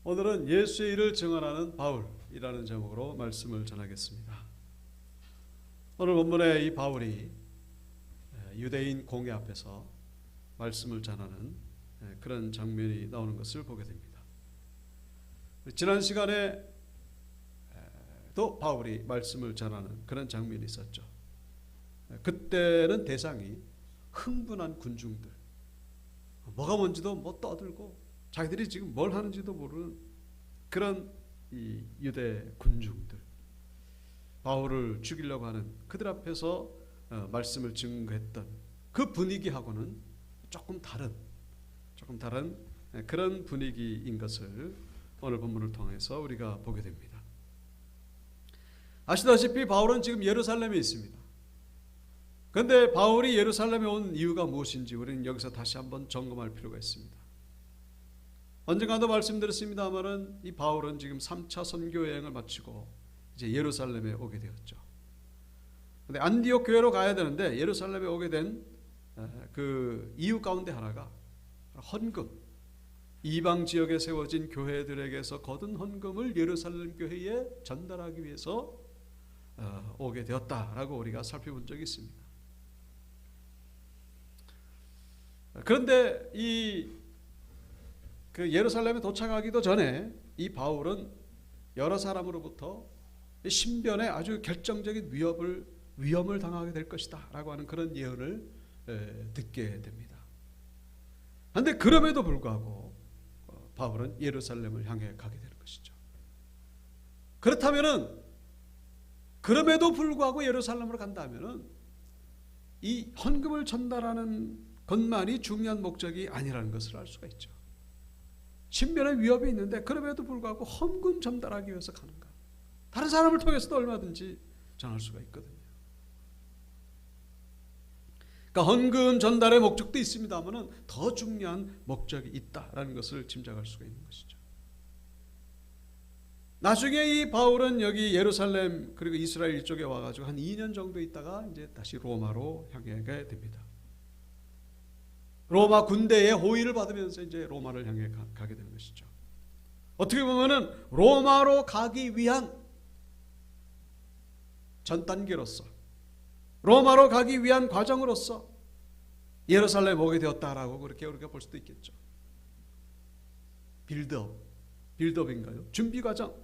오늘은 예수의 일을 증언하는 바울이라는 제목으로 말씀을 전하겠습니다. 오늘 본문에 이 바울이 유대인 공회 앞에서 말씀을 전하는 그런 장면이 나오는 것을 보게 됩니다. 지난 시간에 또 바울이 말씀을 전하는 그런 장면이 있었죠. 그때는 대상이 흥분한 군중들, 뭐가 뭔지도 못 떠들고 자기들이 지금 뭘 하는지도 모르는 그런 이 유대 군중들, 바울을 죽이려고 하는 그들 앞에서 말씀을 증거했던 그 분위기하고는 조금 다른 그런 분위기인 것을 오늘 본문을 통해서 우리가 보게 됩니다. 아시다시피 바울은 지금 예루살렘에 있습니다. 그런데 바울이 예루살렘에 온 이유가 무엇인지 우리는 여기서 다시 한번 점검할 필요가 있습니다. 언젠가도 말씀드렸습니다마는 이 바울은 지금 3차 선교 여행을 마치고 이제 예루살렘에 오게 되었죠. 근데 안디옥 교회로 가야 되는데 예루살렘에 오게 된 그 이유 가운데 하나가 헌금, 이방 지역에 세워진 교회들에게서 거둔 헌금을 예루살렘 교회에 전달하기 위해서 오게 되었다라고 우리가 살펴본 적이 있습니다. 그런데 그 예루살렘에 도착하기도 전에 이 바울은 여러 사람으로부터 신변에 아주 결정적인 위험을 당하게 될 것이다 라고 하는 그런 예언을 듣게 됩니다. 그런데 그럼에도 불구하고 바울은 예루살렘을 향해 가게 되는 것이죠. 그렇다면은 그럼에도 불구하고 예루살렘으로 간다면은 이 헌금을 전달하는 것만이 중요한 목적이 아니라는 것을 알 수가 있죠. 신변의 위협이 있는데 그럼에도 불구하고 헌금 전달하기 위해서 가는가? 다른 사람을 통해서도 얼마든지 전할 수가 있거든요. 그러니까 헌금 전달의 목적도 있습니다만은 더 중요한 목적이 있다라는 것을 짐작할 수가 있는 것이죠. 나중에 이 바울은 여기 예루살렘 그리고 이스라엘 이쪽에 와가지고 한 2년 정도 있다가 이제 다시 로마로 향하게 됩니다. 로마 군대의 호위를 받으면서 이제 로마를 향해 가게 되는 것이죠. 어떻게 보면은 로마로 가기 위한 전 단계로서, 로마로 가기 위한 과정으로서 예루살렘에 오게 되었다라고 그렇게 우리가 볼 수도 있겠죠. 빌드업인가요? 준비 과정.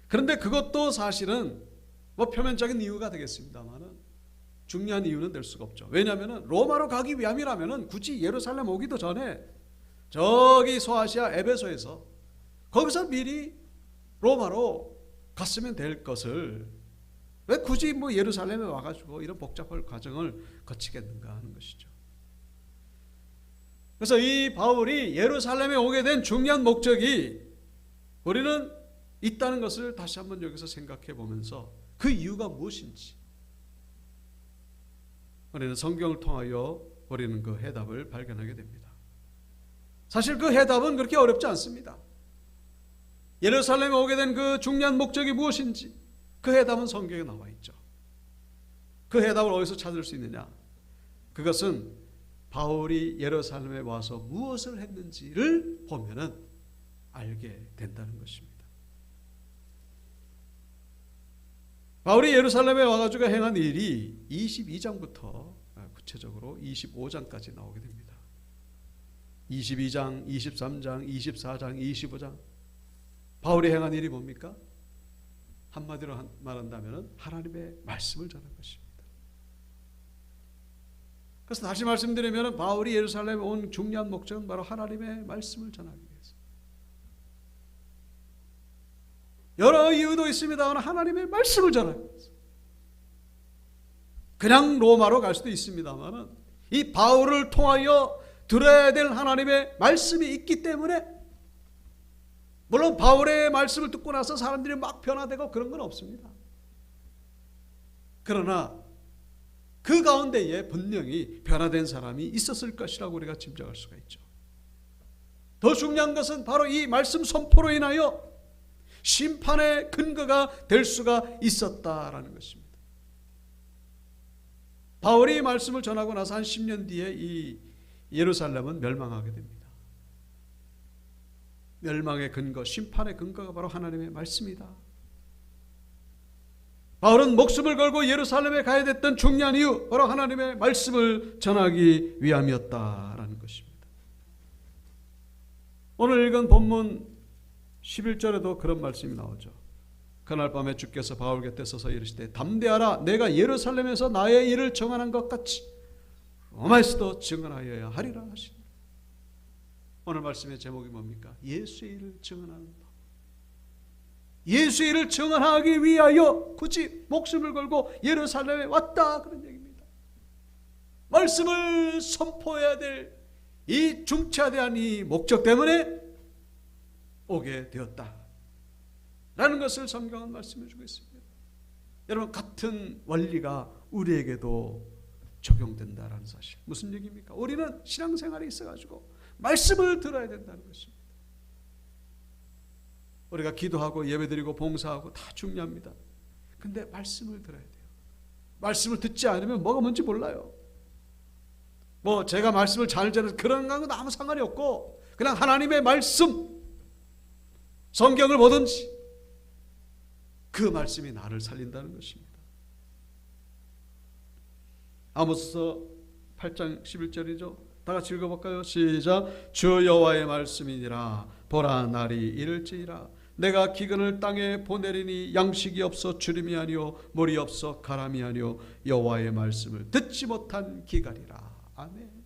그런데 그것도 사실은 뭐 표면적인 이유가 되겠습니다만은 중요한 이유는 될 수가 없죠. 왜냐하면 로마로 가기 위함이라면 굳이 예루살렘 오기도 전에 저기 소아시아 에베소에서 거기서 미리 로마로 갔으면 될 것을 왜 굳이 뭐 예루살렘에 와가지고 이런 복잡한 과정을 거치겠는가 하는 것이죠. 그래서 이 바울이 예루살렘에 오게 된 중요한 목적이 우리는 있다는 것을 다시 한번 여기서 생각해 보면서 그 이유가 무엇인지 우리는 성경을 통하여 우리는 그 해답을 발견하게 됩니다. 사실 그 해답은 그렇게 어렵지 않습니다. 예루살렘에 오게 된 그 중요한 목적이 무엇인지 그 해답은 성경에 나와 있죠. 그 해답을 어디서 찾을 수 있느냐? 그것은 바울이 예루살렘에 와서 무엇을 했는지를 보면은 알게 된다는 것입니다. 바울이 예루살렘에 와가지고 행한 일이 22장부터 구체적으로 25장까지 나오게 됩니다. 22장, 23장, 24장, 25장 바울이 행한 일이 뭡니까? 한마디로 말한다면 하나님의 말씀을 전한 것입니다. 그래서 다시 말씀드리면 바울이 예루살렘에 온 중요한 목적은 바로 하나님의 말씀을 전하기 위해서. 여러 이유도 있습니다만 하나님의 말씀을 전하기 위해서. 그냥 로마로 갈 수도 있습니다만 이 바울을 통하여 들어야 될 하나님의 말씀이 있기 때문에, 물론 바울의 말씀을 듣고 나서 사람들이 막 변화되고 그런 건 없습니다. 그러나 그 가운데에 분명히 변화된 사람이 있었을 것이라고 우리가 짐작할 수가 있죠. 더 중요한 것은 바로 이 말씀 선포로 인하여 심판의 근거가 될 수가 있었다라는 것입니다. 바울이 말씀을 전하고 나서 한 10년 뒤에 이 예루살렘은 멸망하게 됩니다. 멸망의 근거, 심판의 근거가 바로 하나님의 말씀이다. 바울은 목숨을 걸고 예루살렘에 가야 됐던 중요한 이유, 바로 하나님의 말씀을 전하기 위함이었다라는 것입니다. 오늘 읽은 본문 11절에도 그런 말씀이 나오죠. 그날 밤에 주께서 바울 곁에 서서 이르시되 담대하라, 내가 예루살렘에서 나의 일을 증언한 것 같이 로마에서도 증언하여야 하리라 하시니. 오늘 말씀의 제목이 뭡니까? 예수의 일을 증언하는 법. 예수의 일을 증언하기 위하여 굳이 목숨을 걸고 예루살렘에 왔다, 그런 얘기입니다. 말씀을 선포해야 될 이 중차대한 이 목적 때문에 오게 되었다 라는 것을 성경은 말씀해 주고 있습니다. 여러분, 같은 원리가 우리에게도 적용된다라는 사실. 무슨 얘기입니까? 우리는 신앙생활에 있어가지고 말씀을 들어야 된다는 것입니다. 우리가 기도하고 예배드리고 봉사하고 다 중요합니다. 근데 말씀을 들어야 돼요. 말씀을 듣지 않으면 뭐가 뭔지 몰라요. 뭐 제가 말씀을 잘 전해서 그런 건 아무 상관이 없고, 그냥 하나님의 말씀, 성경을 보든지 그 말씀이 나를 살린다는 것입니다. 아모스 8장 11절이죠. 다 같이 읽어볼까요? 시작. 주 여호와의 말씀이니라. 보라, 날이 이를지이라. 내가 기근을 땅에 보내리니 양식이 없어 주림이 아니요 물이 없어 가람이 아니요 여호와의 말씀을 듣지 못한 기갈이라. 아멘.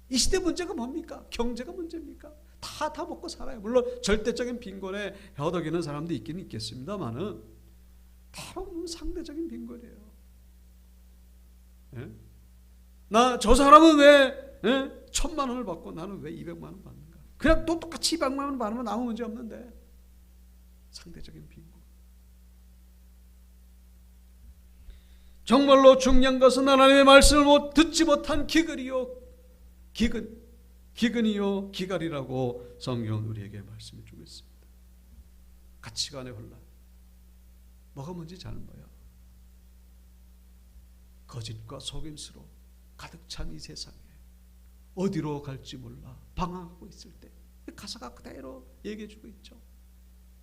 이 시대 문제가 뭡니까? 경제가 문제입니까? 다 먹고 살아요. 물론 절대적인 빈곤에 허덕이는 사람도 있긴 있겠습니다만은 대부분 상대적인 빈곤이에요. 예? 나 저 사람은 왜 1,000만 원을 받고 나는 왜 200만 원 받는가? 그냥 또 똑같이 200만 원 받으면 아무 문제 없는데, 상대적인 빈곤. 정말로 중요한 것은 하나님의 말씀을 듣지 못한 기근이요, 기근이요 기갈이라고 성경은 우리에게 말씀해 주고 있습니다. 가치관의 혼란, 뭐가 뭔지 잘 몰라요. 거짓과 속임수로 가득 찬 이 세상에 어디로 갈지 몰라 방황하고 있을 때 가사가 그대로 얘기해 주고 있죠.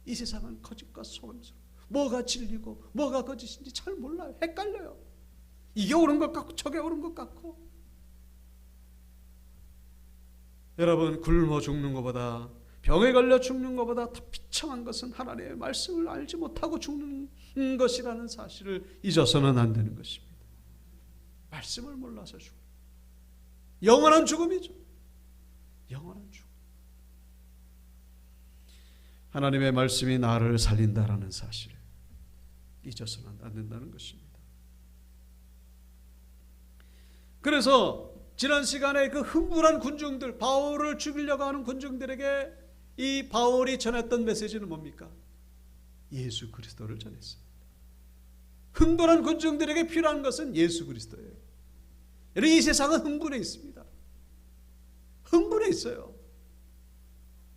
이 세상은 거짓과 속임수로, 뭐가 진리고 뭐가 거짓인지 잘 몰라요. 헷갈려요. 이게 옳은 것 같고 저게 옳은 것 같고. 여러분, 굶어 죽는 것보다, 병에 걸려 죽는 것보다 더 비참한 것은 하나님의 말씀을 알지 못하고 죽는 것이라는 사실을 잊어서는 안 되는 것입니다. 말씀을 몰라서 죽어요. 영원한 죽음이죠. 영원한 죽음. 하나님의 말씀이 나를 살린다라는 사실을 잊어서는 안 된다는 것입니다. 그래서 지난 시간에 그 흥분한 군중들, 바울을 죽이려고 하는 군중들에게 이 바울이 전했던 메시지는 뭡니까? 예수 그리스도를 전했습니다. 흥분한 군중들에게 필요한 것은 예수 그리스도예요. 이 세상은 흥분해 있습니다. 흥분해 있어요.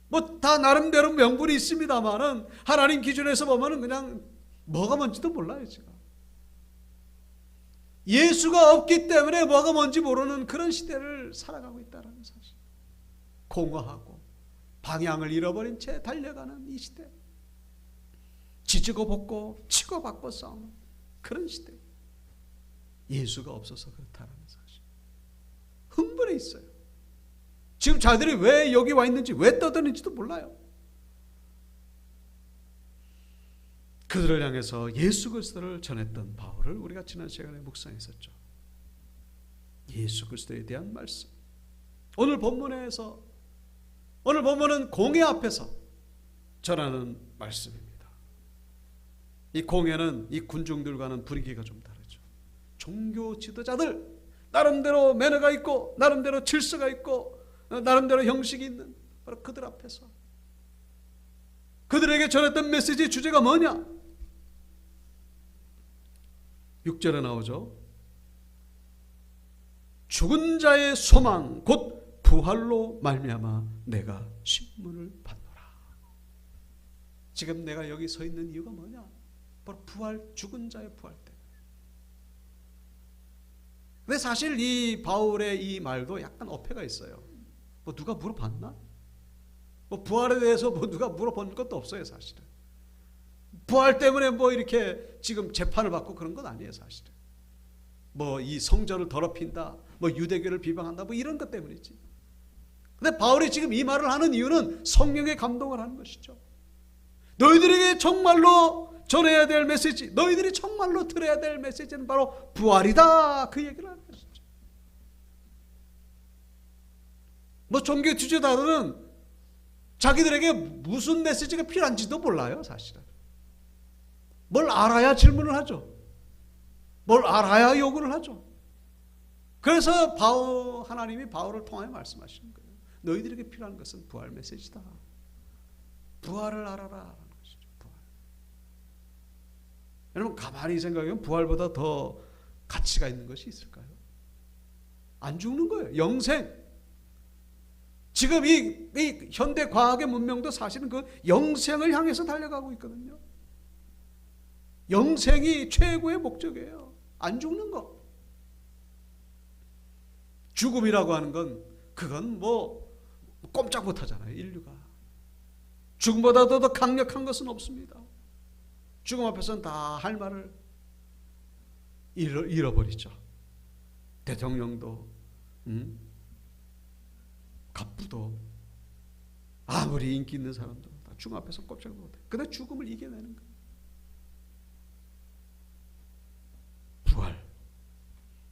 뭐 다 나름대로 명분이 있습니다만은 하나님 기준에서 보면은 그냥 뭐가 뭔지도 몰라요, 지금. 예수가 없기 때문에 뭐가 뭔지 모르는 그런 시대를 살아가고 있다는 사실. 공허하고 방향을 잃어버린 채 달려가는 이 시대. 지지고 볶고 치고 받고 싸우는 그런 시대. 예수가 없어서 그렇다는 사실. 흥분해 있어요. 지금 자들이 왜 여기 와 있는지, 왜 떠드는지도 몰라요. 그들을 향해서 예수 그리스도를 전했던 바울을 우리가 지난 시간에 묵상했었죠. 예수 그리스도에 대한 말씀. 오늘 본문은 공회 앞에서 전하는 말씀입니다. 이 공회는 이 군중들과는 분위기가 좀 다르죠. 종교 지도자들, 나름대로 매너가 있고 나름대로 질서가 있고 나름대로 형식이 있는 바로 그들 앞에서 그들에게 전했던 메시지의 주제가 뭐냐? 6절에 나오죠. 죽은 자의 소망 곧 부활로 말미암아 내가 신문을 받노라. 지금 내가 여기 서 있는 이유가 뭐냐? 바로 부활, 죽은 자의 부활 때문에. 근데 사실 이 바울의 이 말도 약간 어폐가 있어요. 뭐 누가 물어봤나? 뭐 부활에 대해서 뭐 누가 물어본 것도 없어요, 사실은. 부활 때문에 뭐 이렇게 지금 재판을 받고 그런 건 아니에요, 사실은. 뭐 이 성전을 더럽힌다, 뭐 유대교를 비방한다, 뭐 이런 것 때문이지. 근데 바울이 지금 이 말을 하는 이유는 성령의 감동을 하는 것이죠. 너희들에게 정말로 전해야 될 메시지, 너희들이 정말로 들어야 될 메시지는 바로 부활이다, 그 얘기를 하는 것이죠. 뭐 종교 지도자들은 자기들에게 무슨 메시지가 필요한지도 몰라요, 사실은. 뭘 알아야 질문을 하죠. 뭘 알아야 요구를 하죠. 그래서 하나님이 바울을 통하여 말씀하시는 거예요. 너희들에게 필요한 것은 부활 메시지다. 부활을 알아라. 여러분 가만히 생각하면 부활보다 더 가치가 있는 것이 있을까요? 안 죽는 거예요. 영생. 지금 이 현대 과학의 문명도 사실은 그 영생을 향해서 달려가고 있거든요. 영생이 최고의 목적이에요. 안 죽는 거. 죽음이라고 하는 건 그건 뭐 꼼짝 못하잖아요, 인류가. 죽음보다 더 강력한 것은 없습니다. 죽음 앞에서는 다 할 말을 잃어버리죠. 대통령도 갑부도 아무리 인기 있는 사람도 다 죽음 앞에서 꼼짝 못해. 근데 죽음을 이겨내는 거예요.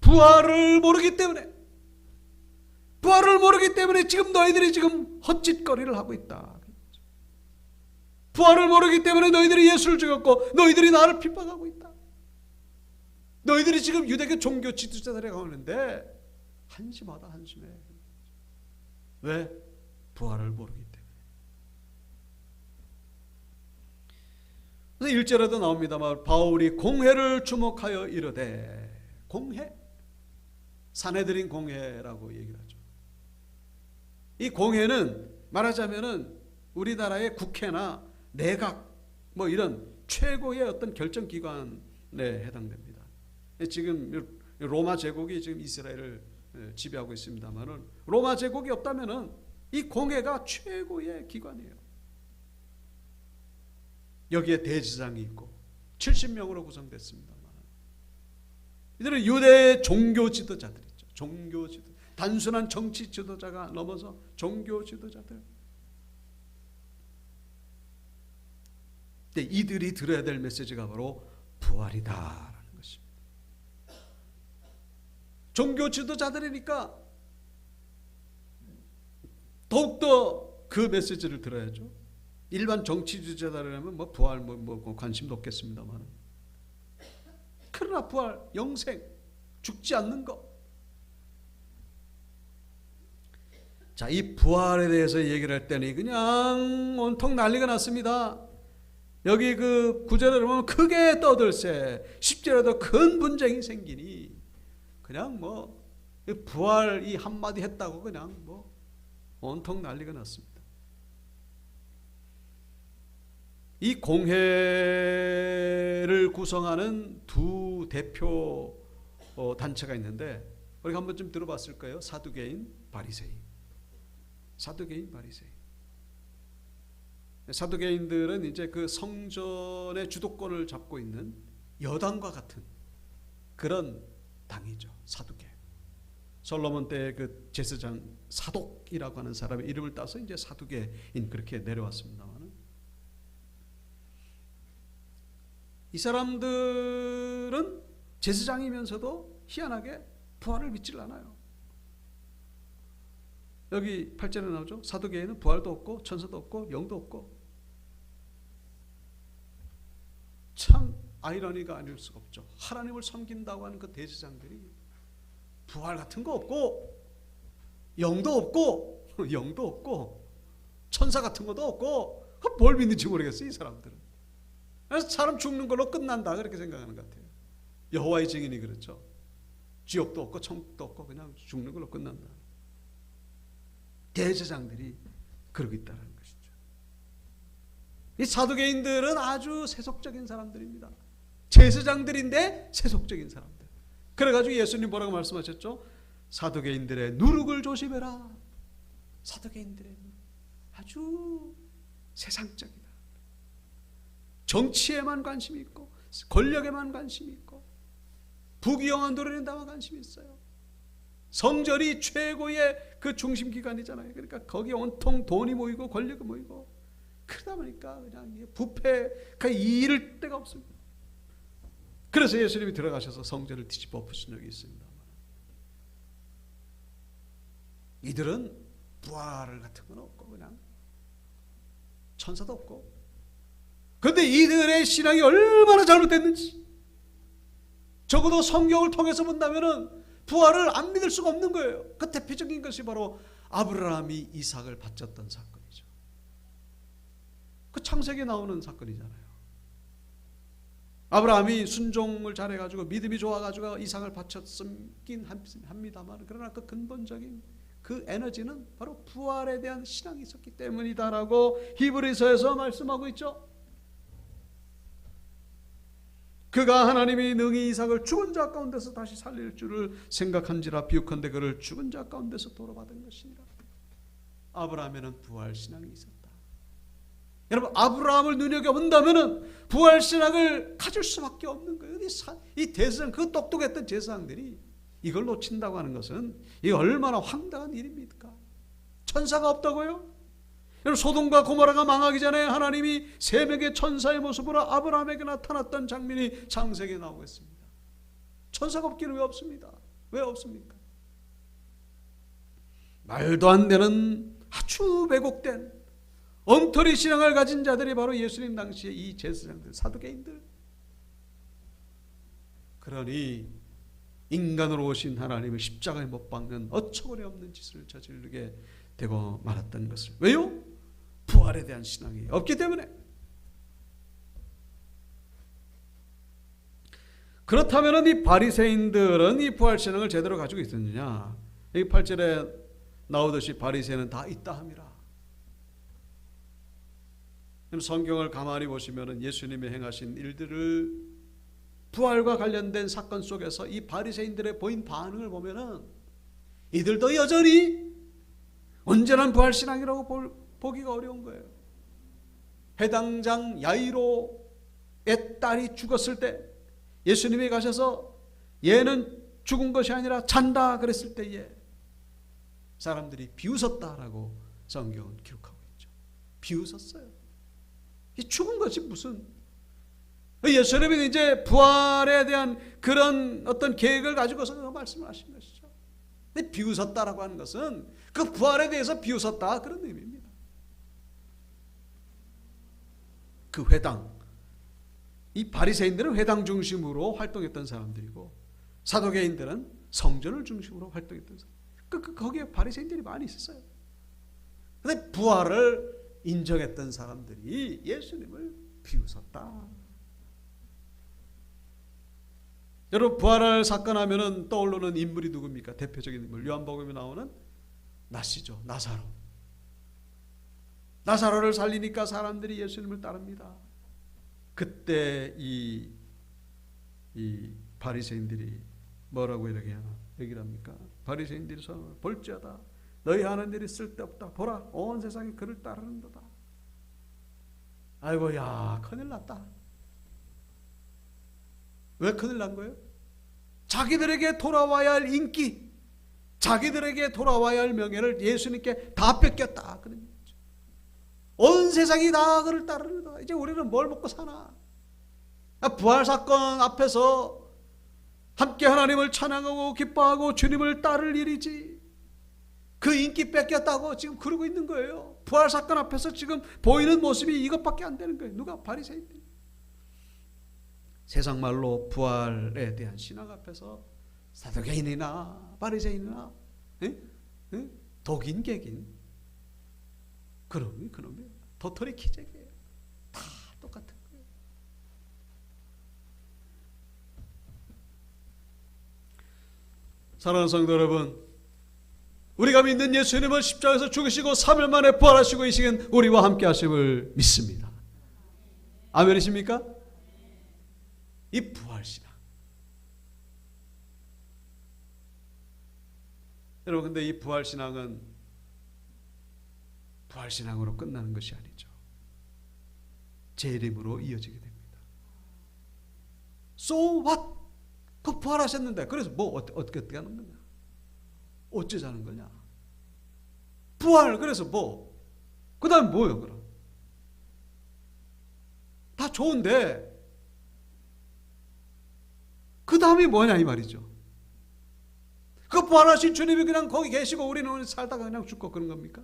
부활을 모르기 때문에 지금 너희들이 지금 헛짓거리를 하고 있다. 부활을 모르기 때문에 너희들이 예수를 죽였고 너희들이 나를 핍박하고 있다. 너희들이 지금 유대교 종교 지도자들에 가는데 한심하다, 한심해. 왜? 부활을 모르기 때문에. 그래서 1절에도 나옵니다만 바울이 공회를 주목하여 이르되, 공회, 사내들인 공회라고 얘기를 하죠. 이 공회는 말하자면은 우리나라의 국회나 내각 뭐 이런 최고의 어떤 결정기관에 해당됩니다. 지금 로마 제국이 지금 이스라엘을 지배하고 있습니다만은 로마 제국이 없다면은 이 공회가 최고의 기관이에요. 여기에 대제사장이 있고 70명으로 구성됐습니다만 이들은 유대의 종교 지도자들이죠. 종교 지도, 단순한 정치 지도자가 넘어서 종교 지도자들. 이들이 들어야 될 메시지가 바로 부활이다라는 것입니다. 종교 지도자들이니까 더욱더 그 메시지를 들어야죠. 일반 정치 지도자들이라면 뭐 부활 뭐 관심도 없겠습니다만, 그러나 부활, 영생, 죽지 않는 것. 자, 이 부활에 대해서 얘기를 할 때는 그냥 온통 난리가 났습니다. 여기 그 9절에 보면 크게 떠들세 10절에도 큰 분쟁이 생기니 그냥 뭐 부활 이 한마디 했다고 그냥 뭐 온통 난리가 났습니다. 이 공회를 구성하는 두 대표 단체가 있는데 우리가 한번 좀 들어봤을 거예요. 사두개인, 바리새인. 사두개인, 바리새인. 사두개인들은 이제 그 성전의 주도권을 잡고 있는 여당과 같은 그런 당이죠. 사두개. 솔로몬 때 그 제사장 사독이라고 하는 사람의 이름을 따서 이제 사두개인 그렇게 내려왔습니다만, 이 사람들은 제사장이면서도 희한하게 부활을 믿질 않아요. 여기 8절에 나오죠. 사두개인은 부활도 없고 천사도 없고 영도 없고. 참 아이러니가 아닐 수가 없죠. 하나님을 섬긴다고 하는 그 대제사장들이 부활 같은 거 없고 영도 없고 영도 없고 천사 같은 것도 없고 뭘 믿는지 모르겠어요, 이 사람들은. 그래서 사람 죽는 걸로 끝난다 그렇게 생각하는 것 같아요. 여호와의 증인이 그렇죠. 지옥도 없고 천국도 없고 그냥 죽는 걸로 끝난다. 대제사장들이 그러고 있다는 것이죠. 이 사두개인들은 아주 세속적인 사람들입니다. 제사장들인데 세속적인 사람들. 그래가지고 예수님 뭐라고 말씀하셨죠? 사두개인들의 누룩을 조심해라. 사두개인들의 누룩. 아주 세상적이다. 정치에만 관심이 있고 권력에만 관심이 있고 부귀영화 누리는 데만 관심이 있어요. 성전이 최고의 그 중심 기관이잖아요. 그러니까 거기에 온통 돈이 모이고 권력이 모이고 그러다 보니까 그냥 부패가 이를 데가 없습니다. 그래서 예수님이 들어가셔서 성전을 뒤집어 엎으신 적이 있습니다. 이들은 부활 같은 건 없고 그냥 천사도 없고, 그런데 이들의 신앙이 얼마나 잘못됐는지, 적어도 성경을 통해서 본다면은 부활을 안 믿을 수가 없는 거예요. 그 대표적인 것이 바로 아브라함이 이삭을 바쳤던 사건이죠. 그 창세기에 나오는 사건이잖아요. 아브라함이 순종을 잘해가지고 믿음이 좋아가지고 이삭을 바쳤긴 합니다만, 그러나 그 근본적인 그 에너지는 바로 부활에 대한 신앙이 있었기 때문이다라고 히브리서에서 말씀하고 있죠. 그가 하나님이 능히 이삭을 죽은 자 가운데서 다시 살릴 줄을 생각한지라 비유컨대 그를 죽은 자 가운데서 돌아받은 것이니라. 아브라함에는 부활 신앙이 있었다. 여러분, 아브라함을 눈여겨본다면 부활 신앙을 가질 수밖에 없는 거예요. 이 대세상, 그 똑똑했던 제사장들이 이걸 놓친다고 하는 것은 이게 얼마나 황당한 일입니까? 천사가 없다고요? 여러분, 소돔과 고모라가 망하기 전에 하나님이 세 명의 천사의 모습으로 아브라함에게 나타났던 장면이 창세기에 나오고 있습니다. 천사가 없기는 왜 없습니다? 왜 없습니까? 말도 안 되는 아주 왜곡된 엉터리 신앙을 가진 자들이 바로 예수님 당시에 이 제사장들, 사두개인들. 그러니 인간으로 오신 하나님을 십자가에 못 박는 어처구니 없는 짓을 저지르게 되고 말았던 것을. 왜요? 부활에 대한 신앙이 없기 때문에. 그렇다면 이 바리새인들은 이 부활 신앙을 제대로 가지고 있었느냐? 이 8절에 나오듯이 바리새인은 다 있다 함이라. 성경을 가만히 보시면 예수님이 행하신 일들을, 부활과 관련된 사건 속에서 이 바리새인들의 보인 반응을 보면은 이들도 여전히 온전한 부활 신앙이라고 보기가 어려운 거예요. 해당장 야이로의 딸이 죽었을 때 예수님이 가셔서 얘는 죽은 것이 아니라 잔다 그랬을 때에 사람들이 비웃었다라고 성경은 기록하고 있죠. 비웃었어요. 이 죽은 것이 무슨, 예수님이 이제 부활에 대한 그런 어떤 계획을 가지고서 말씀을 하신 것이죠. 근데 비웃었다라고 하는 것은 그 부활에 대해서 비웃었다 그런 의미입니다. 그 회당, 이 바리새인들은 회당 중심으로 활동했던 사람들이고 사두개인들은 성전을 중심으로 활동했던 사람. 거기에 바리새인들이 많이 있었어요. 근데 부활을 인정했던 사람들이 예수님을 비웃었다. 여러분, 부활을 사건하면 떠오르는 인물이 누굽니까? 대표적인 인물, 요한복음에 나오는 나시죠. 나사로. 나사로를 살리니까 사람들이 예수님을 따릅니다. 그때 이 바리새인들이 뭐라고 이렇게 얘기를 합니까? 바리새인들이 볼지어다 너희 하는 일이 쓸데없다. 보라, 온 세상이 그를 따르는도다. 아이고, 야, 큰일 났다. 왜 큰일 난 거예요? 자기들에게 돌아와야 할 인기, 자기들에게 돌아와야 할 명예를 예수님께 다 뺏겼다. 그런 거죠. 온 세상이 다 그를 따르는다. 이제 우리는 뭘 먹고 사나? 부활 사건 앞에서 함께 하나님을 찬양하고 기뻐하고 주님을 따를 일이지, 그 인기 뺏겼다고 지금 그러고 있는 거예요. 부활 사건 앞에서 지금 보이는 모습이 이것밖에 안 되는 거예요. 누가? 바리새인들. 세상 말로 부활에 대한 신앙 앞에서 사두개인이나 바리새인이나 독인 객인 그놈이 도토리 키재기예요. 다 똑같은 거예요. 사랑하는 성도 여러분, 우리가 믿는 예수님은 십자가에서 죽으시고 3일 만에 부활하시고 이 시간 우리와 함께 하심을 믿습니다. 아멘이십니까? 이 부활신앙. 여러분, 근데 이 부활신앙은 부활신앙으로 끝나는 것이 아니죠. 재림으로 이어지게 됩니다. So what? 그 부활하셨는데 그래서 뭐 어떻게 하는 거냐? 어쩌자는 거냐? 부활 그래서 뭐? 그 다음에 뭐예요 그럼? 다 좋은데 그 다음이 뭐냐 이 말이죠. 그 부활하신 주님이 그냥 거기 계시고 우리는 살다가 그냥 죽고 그런 겁니까?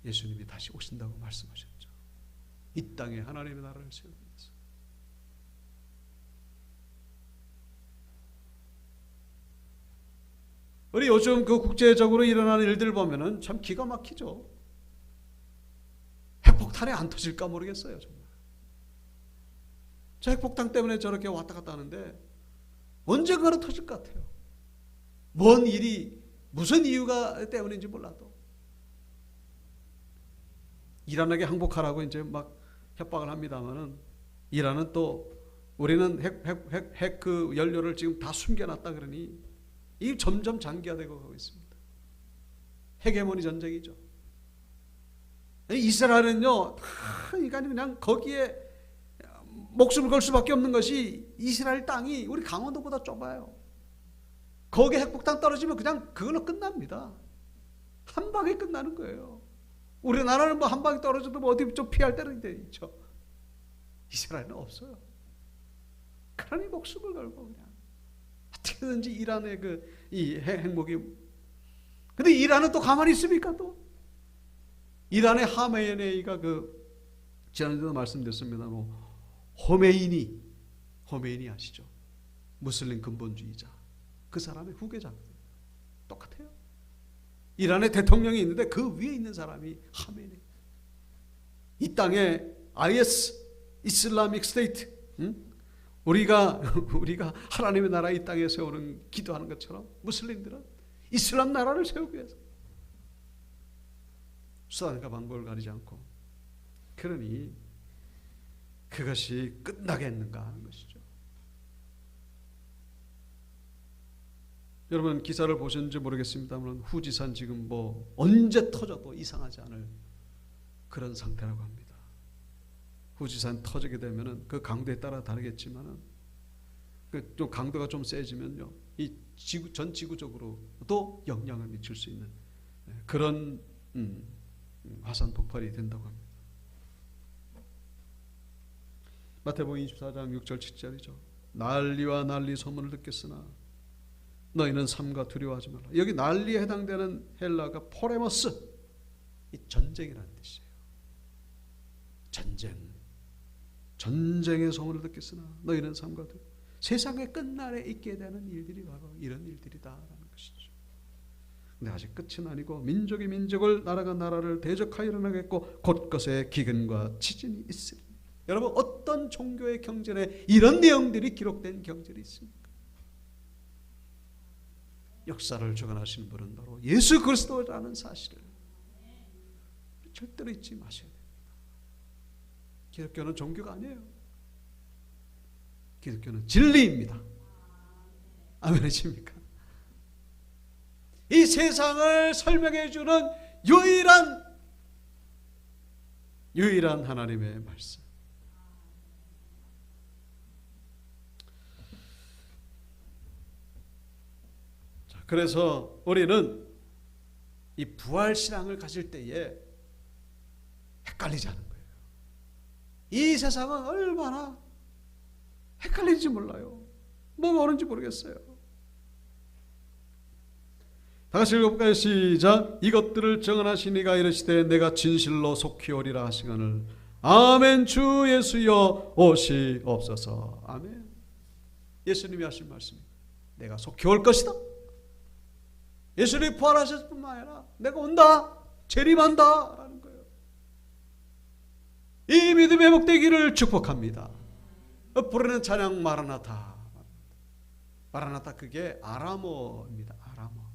예수님이 다시 오신다고 말씀하셨죠. 이 땅에 하나님의 나라를 세우기 위해서. 우리 요즘 그 국제적으로 일어나는 일들 보면은 참 기가 막히죠. 핵폭탄이 안 터질까 모르겠어요 정말. 저 핵폭탄 때문에 저렇게 왔다 갔다 하는데 언젠가는 터질 것 같아요. 뭔 일이 무슨 이유가 때문인지 몰라도 이란에게 항복하라고 이제 막 협박을 합니다만은 이란은 또 우리는 핵 그 연료를 지금 다 숨겨놨다 그러니 이 점점 장기화되고 가고 있습니다. 헤게모니 전쟁이죠. 이스라엘은요, 인간이 그냥 거기에 목숨을 걸 수밖에 없는 것이 이스라엘 땅이 우리 강원도보다 좁아요. 거기에 핵폭탄 떨어지면 그냥 그걸로 끝납니다. 한 방에 끝나는 거예요. 우리나라는 뭐 한 방에 떨어져도 뭐 어디 좀 피할 때는 있죠. 이스라엘은 없어요. 그러니 목숨을 걸고 그냥 어떻게든지 이란의 이 핵목이. 근데 이란은 또 가만히 있습니까 또? 이란의 하메네이가 지난주에도 말씀드렸습니다. 호메이니 아시죠? 무슬림 근본주의자. 그 사람의 후계자거든요. 똑같아요. 이란에 대통령이 있는데 그 위에 있는 사람이 하메네이. 이 땅에 IS 이슬라믹 스테이트, 우리가 하나님의 나라 이 땅에 세우는 기도하는 것처럼 무슬림들은 이슬람 나라를 세우기 위해서 수단과 방법을 가리지 않고, 그러니 그것이 끝나겠는가 하는 것이죠. 여러분 기사를 보셨는지 모르겠습니다만 후지산 지금 뭐 언제 터져도 이상하지 않을 그런 상태라고 합니다. 후지산 터지게 되면은 그 강도에 따라 다르겠지만은 좀 강도가 좀 세지면요, 이 전 지구적으로도 영향을 미칠 수 있는 그런 화산 폭발이 된다고 합니다. 마태복음 24장 6절 7절이죠. 난리와 난리 소문을 듣겠으나 너희는 삼가 두려워하지 말라. 여기 난리에 해당되는 헬라가 포레머스, 이 전쟁이라는 뜻이에요. 전쟁의 소문을 듣겠으나 너희는 삼가 두려워. 세상의 끝날에 있게 되는 일들이 바로 이런 일들이다라는 것이죠. 근데 아직 끝은 아니고 민족이 민족을, 나라가 나라를 대적하여 일어나겠고 곳곳에 기근과 치진이 있으리. 여러분 어떤 종교의 경전에 이런 내용들이 기록된 경전이 있습니까? 역사를 주관하시는 분은 바로 예수 그리스도라는 사실을 절대로 잊지 마셔야 됩니다. 기독교는 종교가 아니에요. 기독교는 진리입니다. 아멘이십니까? 이 세상을 설명해 주는 유일한 하나님의 말씀. 자, 그래서 우리는 이 부활 신앙을 가질 때에 헷갈리지 않은 거예요. 이 세상은 얼마나 헷갈리는지 몰라요. 뭐가 옳은지 모르겠어요. 다같이 읽어볼까요? 시작. 이것들을 정언하시니가 이르시되 내가 진실로 속히 오리라 하시거늘 아멘. 주 예수여 오시옵소서. 아멘. 예수님이 하신 말씀입니다. 내가 속히 올 것이다. 예수님이 부활하셨을 뿐만 아니라 내가 온다, 재림한다 라는 거예요. 이 믿음의 복되기를 축복합니다. 부르는 찬양 마라나타. 마라나타 그게 아람어입니다. 아람어.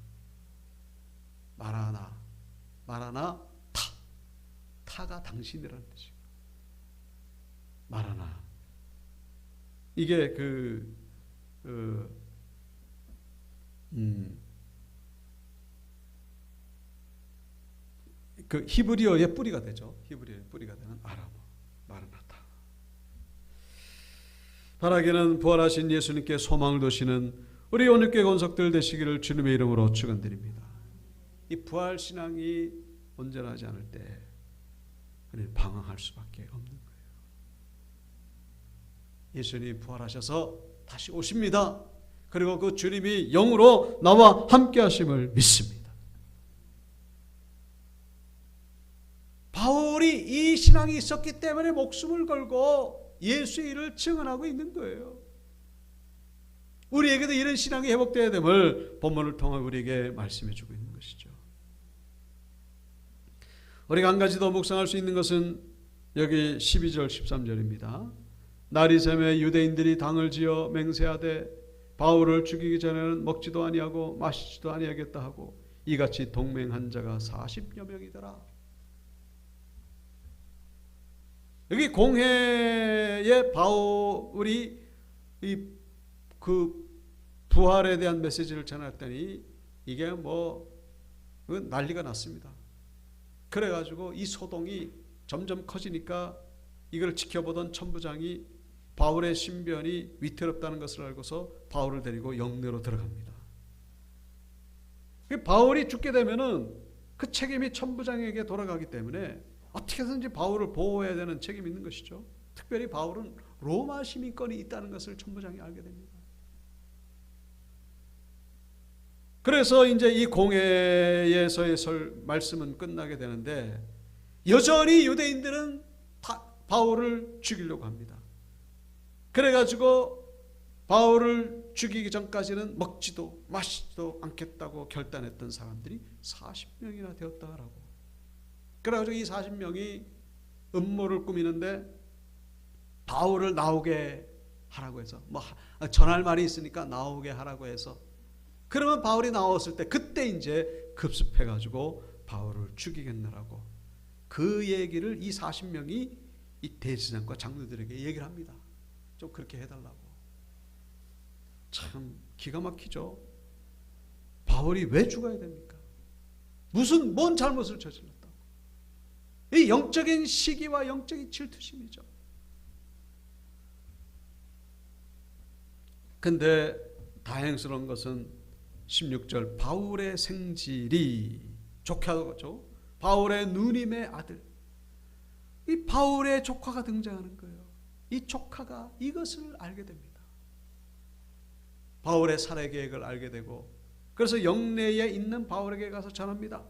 마라나 타가 당신이라는 뜻이에요. 마라나. 이게 그 히브리어의 뿌리가 되죠. 히브리어의 뿌리가 되는 아람어 마르나타. 바라기는 부활하신 예수님께 소망을 두시는 우리 온유교회 권속들 되시기를 주님의 이름으로 축원드립니다. 이 부활 신앙이 온전하지 않을 때 우리는 방황할 수밖에 없는 거예요. 예수님이 부활하셔서 다시 오십니다. 그리고 그 주님이 영으로 나와 함께 하심을 믿습니다. 바울이 이 신앙이 있었기 때문에 목숨을 걸고 예수의 일을 증언하고 있는 거예요. 우리에게도 이런 신앙이 회복되어야 됨을 본문을 통해 우리에게 말씀해 주고 있는 것이죠. 우리가 한 가지 더 묵상할 수 있는 것은 여기 12절 13절입니다. 날이 새매 유대인들이 당을 지어 맹세하되 바울을 죽이기 전에는 먹지도 아니하고 마시지도 아니하겠다 하고 이같이 동맹한 자가 40여 명이더라. 여기 공회에 바울이 그 부활에 대한 메시지를 전했더니 이게 난리가 났습니다. 그래가지고 이 소동이 점점 커지니까 이걸 지켜보던 천부장이 바울의 신변이 위태롭다는 것을 알고서 바울을 데리고 영내로 들어갑니다. 바울이 죽게 되면은 그 책임이 천부장에게 돌아가기 때문에 어떻게든지 바울을 보호해야 되는 책임이 있는 것이죠. 특별히 바울은 로마 시민권이 있다는 것을 천부장이 알게 됩니다. 그래서 이제 이 공회에서의 말씀은 끝나게 되는데 여전히 유대인들은 바울을 죽이려고 합니다. 그래가지고 바울을 죽이기 전까지는 먹지도 마시지도 않겠다고 결단했던 사람들이 40명이나 되었다라고. 그래가지고 이 40명이 음모를 꾸미는데 바울을 나오게 하라고 해서 전할 말이 있으니까 나오게 하라고 해서 그러면 바울이 나왔을 때 그때 이제 급습해가지고 바울을 죽이겠느라고 그 얘기를 이 40명이 이 대제사장과 장로들에게 얘기를 합니다. 좀 그렇게 해달라고. 참 기가 막히죠. 바울이 왜 죽어야 됩니까? 뭔 잘못을 저질렀다고. 이 영적인 시기와 영적인 질투심이죠. 근데 다행스러운 것은 16절 바울의 생질이 조카죠. 바울의 누님의 아들. 이 바울의 조카가 등장하는 거예요. 이 조카가 이것을 알게 됩니다. 바울의 살해 계획을 알게 되고 그래서 영내에 있는 바울에게 가서 전합니다.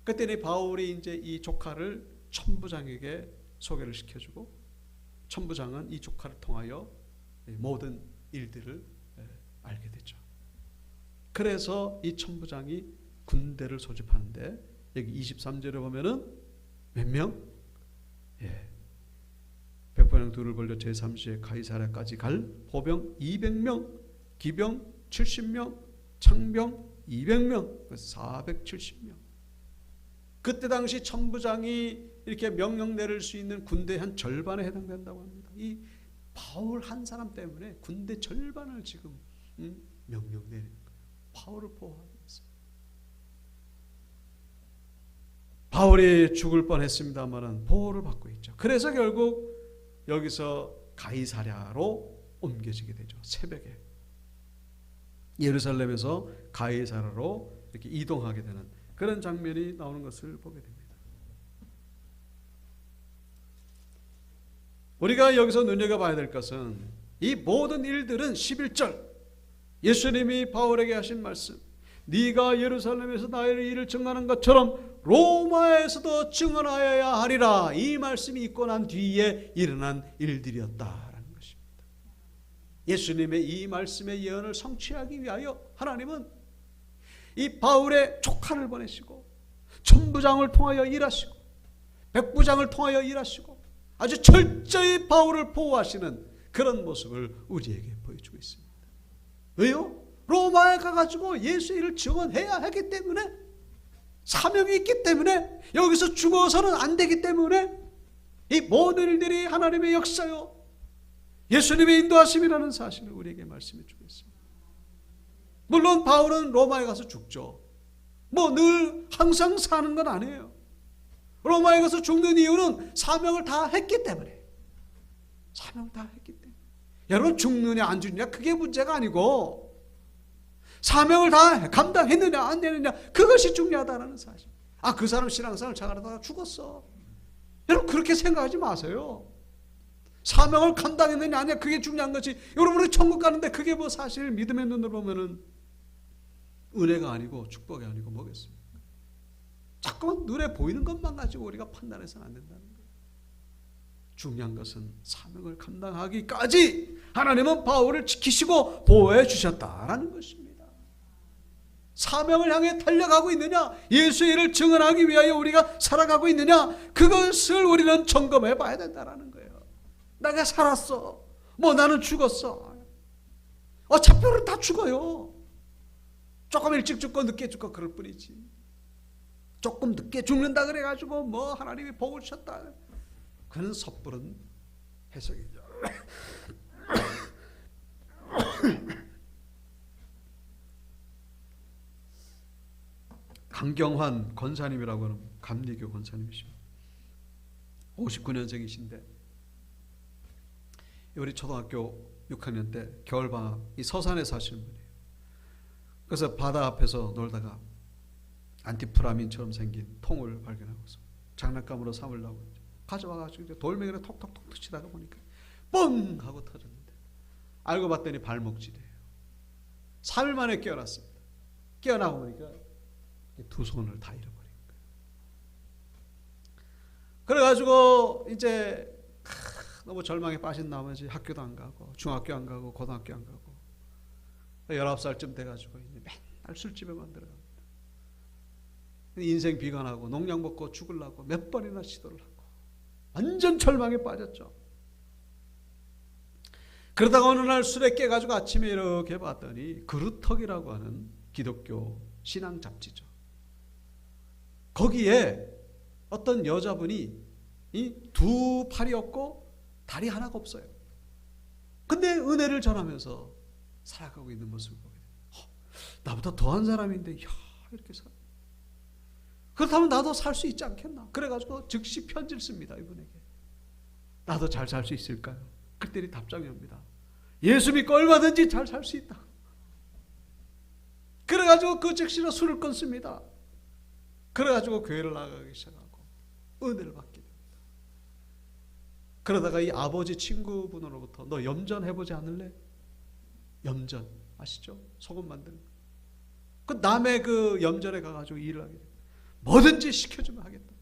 그때는 바울이 이제 이 조카를 천부장에게 소개를 시켜주고 천부장은 이 조카를 통하여 모든 일들을 알게 되죠. 그래서 이 천부장이 군대를 소집하는데 여기 23절에 보면은 몇 명? 백번영 둘을 벌려 제3시에 가이사랴까지 갈 보병 200명, 기병 70명, 창병 200명, 470명. 그때 당시 천부장이 이렇게 명령 내릴 수 있는 군대의 한 절반에 해당된다고 합니다. 이 바울 한 사람 때문에 군대 절반을 지금 명령 내리는 거예요. 바울을 보호하기 위해서. 바울이 죽을 뻔했습니다만은 보호를 받고 있죠. 그래서 결국 여기서 가이사랴로 옮겨지게 되죠. 새벽에 예루살렘에서 가이사랴로 이렇게 이동하게 되는 그런 장면이 나오는 것을 보게 됩니다. 우리가 여기서 눈여겨봐야 될 것은 이 모든 일들은 11절 예수님이 바울에게 하신 말씀, 네가 예루살렘에서 나의 일을 증언하는 것처럼 로마에서도 증언하여야 하리라, 이 말씀이 있고 난 뒤에 일어난 일들이었다라는 것입니다. 예수님의 이 말씀의 예언을 성취하기 위하여 하나님은 이 바울의 조카를 보내시고 천부장을 통하여 일하시고 백부장을 통하여 일하시고 아주 철저히 바울을 보호하시는 그런 모습을 우리에게 보여주고 있습니다. 왜요? 로마에 가가지고 예수의 일을 증언해야 하기 때문에, 사명이 있기 때문에, 여기서 죽어서는 안 되기 때문에 이 모든 일들이 하나님의 역사요 예수님의 인도하심이라는 사실을 우리에게 말씀해 주고 있습니다. 물론 바울은 로마에 가서 죽죠. 뭐 늘 항상 사는 건 아니에요. 로마에 가서 죽는 이유는 사명을 다 했기 때문에. 사명을 다 했기 때문에. 여러분 죽느냐 안 죽느냐 그게 문제가 아니고 사명을 다 감당했느냐 안 했느냐 그것이 중요하다는 사실. 그 사람 신앙생활 잘하다가 죽었어. 여러분 그렇게 생각하지 마세요. 사명을 감당했느냐 아니냐 그게 중요한 거지. 여러분이 천국 가는데 그게 뭐 사실 믿음의 눈으로 보면은 은혜가 아니고 축복이 아니고 뭐겠습니까? 자꾸만 눈에 보이는 것만 가지고 우리가 판단해서는 안 된다는 거예요. 중요한 것은 사명을 감당하기까지 하나님은 바울을 지키시고 보호해 주셨다라는 것입니다. 사명을 향해 달려가고 있느냐, 예수의 일을 증언하기 위하여 우리가 살아가고 있느냐, 그것을 우리는 점검해 봐야 된다는 거예요. 내가 살았어. 뭐 나는 죽었어. 어차피 우리는 다 죽어요. 조금 일찍 죽고 늦게 죽고 그럴 뿐이지. 조금 늦게 죽는다 그래가지고 뭐 하나님이 복을 주셨다. 그는 섣부른 해석이죠. 강경환 권사님이라고 하는 감리교 권사님이십니다. 59년생이신데 우리 초등학교 6학년 때 겨울방학 이 서산에 사시는 분이에요. 그래서 바다 앞에서 놀다가 안티프라민처럼 생긴 통을 발견하고서 장난감으로 삼으려고 가져와가지고 이제 돌멩이를 톡톡톡 치다가 보니까 뻥 하고 터졌는데 알고 봤더니 발목질이에요. 3일 만에 깨어났습니다. 깨어나고 보니까 두 손을 다 잃어버린 거예요. 그래가지고 이제 너무 절망에 빠진 나머지 학교도 안 가고 중학교 안 가고 고등학교 안 가고 19살쯤 돼가지고 이제 맨날 술집에만 들어갑니다. 인생 비관하고 농약 먹고 죽으려고 몇 번이나 시도를 하고 완전 절망에 빠졌죠. 그러다가 어느 날 술에 깨가지고 아침에 이렇게 봤더니 그루터기라고 하는 기독교 신앙 잡지죠. 거기에 어떤 여자분이 이 두 팔이 없고 다리 하나가 없어요. 근데 은혜를 전하면서 살아가고 있는 모습을 보게 돼요. 나보다 더한 사람인데 이렇게 살아. 그렇다면 나도 살 수 있지 않겠나. 그래가지고 즉시 편지를 씁니다. 이분에게. 나도 잘 살 수 있을까요? 그때니 답장이 옵니다. 예수 믿고 얼마든지 잘 살 수 있다. 그래가지고 그 즉시로 술을 끊습니다. 그래가지고 교회를 나가기 시작하고 은혜를 받게 됩니다. 그러다가 이 아버지 친구분으로부터 너 염전 해보지 않을래? 염전 아시죠? 소금 만드는 거. 그 남의 그 염전에 가가지고 일을 하게 됩니다. 뭐든지 시켜주면 하겠다.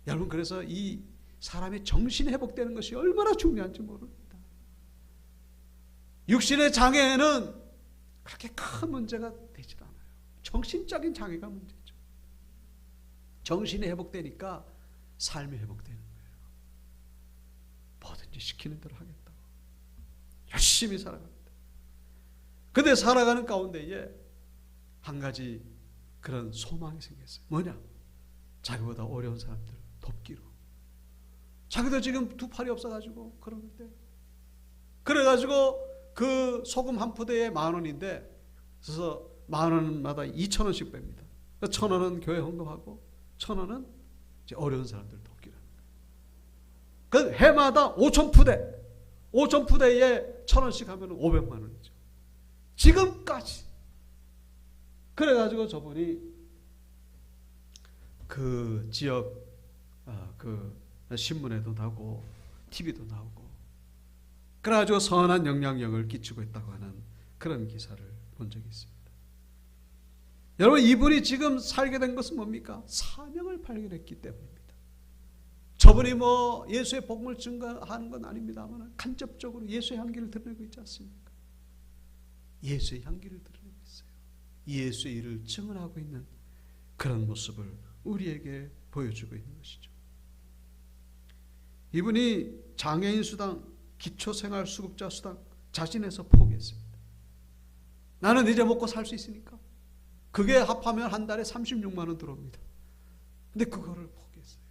여러분 그래서 이 사람의 정신이 회복되는 것이 얼마나 중요한지 모릅니다. 육신의 장애는 그렇게 큰 문제가 되질 않아요. 정신적인 장애가 문제죠. 정신이 회복되니까 삶이 회복되는 거예요. 뭐든지 시키는 대로 하겠다고 열심히 살아갑니다. 근데 살아가는 가운데에 한 가지 그런 소망이 생겼어요. 뭐냐? 자기보다 어려운 사람들 돕기로. 자기도 지금 두 팔이 없어가지고 그러는데 그래가지고 그 소금 한 푸대에 10,000원인데 그래서 10,000원마다 2,000원씩 뺍니다. 1,000원은 교회 헌금하고 1,000원은 이제 어려운 사람들 돕기로. 그 해마다 5,000푸대 5,000푸대에 1,000원씩 하면 500만 원이죠. 지금까지. 그래가지고 저분이 그 지역 그 신문에도 나오고 TV도 나오고 그래가지고 선한 영향력을 끼치고 있다고 하는 그런 기사를 본 적이 있습니다. 여러분 이분이 지금 살게 된 것은 뭡니까? 사명을 발견했기 때문입니다. 저분이 뭐 예수의 복음을 증거하는 건 아닙니다만 간접적으로 예수의 향기를 드러내고 있지 않습니까? 예수의 향기를 드러내고 있어요. 예수의 일을 증언하고 있는 그런 모습을 우리에게 보여주고 있는 것이죠. 이분이 장애인 수당, 기초생활수급자 수당 자신에서 포기했습니다. 나는 이제 먹고 살 수 있으니까. 그게 합하면 한 달에 36만 원 들어옵니다. 근데 그거를 포기했어요.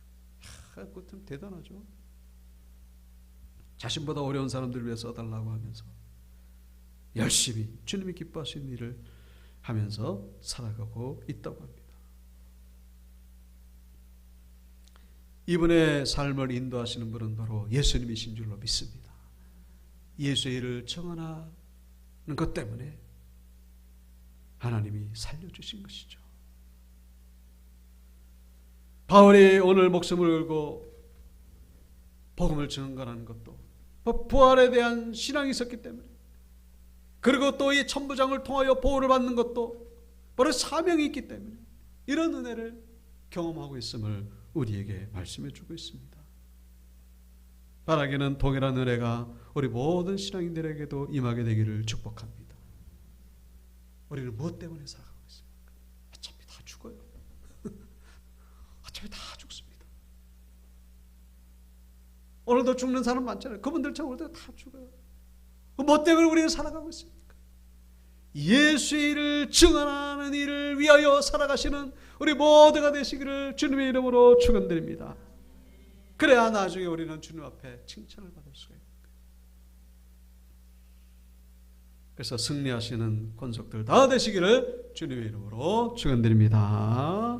그거 좀 대단하죠. 자신보다 어려운 사람들을 위해 써달라고 하면서 열심히 주님이 기뻐하시는 일을 하면서 살아가고 있다고 합니다. 이분의 삶을 인도하시는 분은 바로 예수님이신 줄로 믿습니다. 예수의 일을 청하는 것 때문에 하나님이 살려주신 것이죠. 바울이 오늘 목숨을 걸고 복음을 증언하는 것도 부활에 대한 신앙이 있었기 때문에, 그리고 또 이 천부장을 통하여 보호를 받는 것도 바로 사명이 있기 때문에 이런 은혜를 경험하고 있음을 우리에게 말씀해 주고 있습니다. 바라기는 동일한 은혜가 우리 모든 신앙인들에게도 임하게 되기를 축복합니다. 우리는 무엇 때문에 살아가고 있습니까? 어차피 다 죽어요. 어차피 다 죽습니다. 오늘도 죽는 사람 많잖아요. 그분들처럼 오늘도 다 죽어요. 무엇 때문에 우리는 살아가고 있습니까? 예수의 일을 증언하는 일을 위하여 살아가시는 우리 모두가 되시기를 주님의 이름으로 축원드립니다. 그래야 나중에 우리는 주님 앞에 칭찬을 받을 수가 있는 거예요. 그래서 승리하시는 권속들 다 되시기를 주님의 이름으로 축원드립니다.